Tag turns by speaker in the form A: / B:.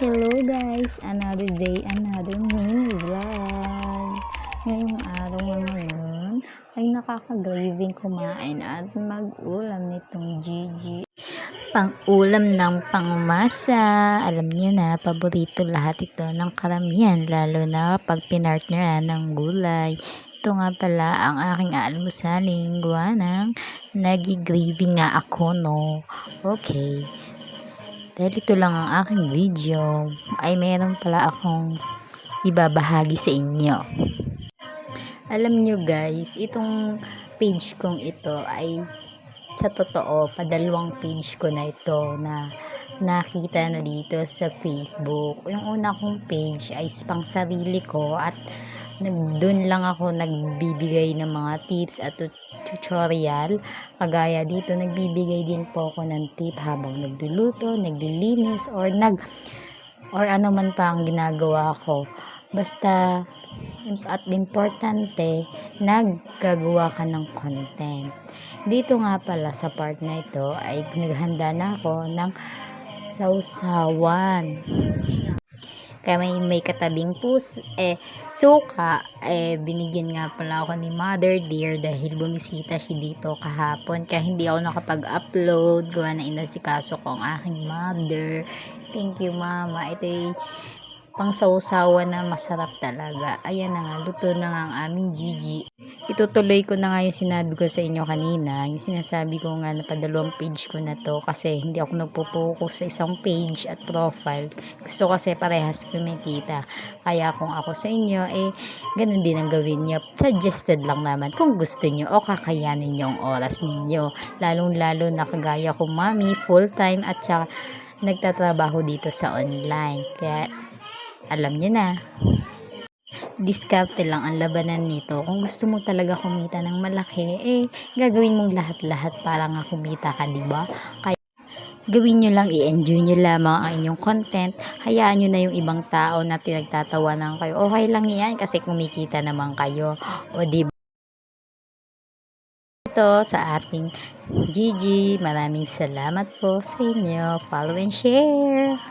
A: Hello guys, another day, another mini vlog. Ngayong araw nga ngayon ay nakaka-craving kumain at mag-ulam nitong Gigi. Pang-ulam ng pangmasa. Alam niyo na, paborito lahat ito ng karamihan, lalo na pag pinartneran ng gulay. Ito nga pala ang aking almusaling gawa ng nagi-gravy nga ako, no? Okay. Dahil ito lang ang aking video, ay meron pala akong ibabahagi sa inyo. Alam nyo guys, itong page kong ito ay sa totoo, padalawang page ko na ito na nakita na dito sa Facebook. Yung una kong page ay pang sarili ko at doon lang ako nagbibigay ng mga tips at tutorial. Kagaya dito, nagbibigay din po ako ng tip habang nagluluto, naglilinis, or ano man pa ang ginagawa ko. Basta, at importante, naggagawa ka ng content. Dito nga pala sa part na ito ay naghanda na ako ng sausawan. Kaya may katabing suka, binigyan nga pala ako ni Mother Dear dahil bumisita siya dito kahapon. Kaya hindi ako nakapag-upload, gawa na inasikaso ko ang aking mother. Thank you mama. Ito ay pang sausawan na masarap talaga. Ayan na nga, luto na nga ang aming Gigi. Itutuloy ko na nga yung sinabi ko sa inyo kanina, yung sinasabi ko nga na padalawang page ko na to kasi hindi ako nagpo-focus sa isang page at profile. Gusto kasi parehas kumikita. Kaya kung ako sa inyo, ganun din ang gawin nyo. Suggested lang naman kung gusto nyo o kakayanin nyo ang oras ninyo. Lalong-lalo na kagaya ko mami, full-time at saka nagtatrabaho dito sa online. Kaya alam nyo na, diskarte lang ang labanan nito. Kung gusto mo talaga kumita ng malaki, gagawin mong lahat-lahat para nga kumita ka, diba? Kaya gawin nyo lang, i-enjoy nyo lamang ang inyong content. Hayaan nyo na yung ibang tao na pinagtatawanan kayo. Okay lang yan kasi kumikita naman kayo. O diba? Ito sa ating Gigi. Maraming salamat po sa inyo. Follow and share.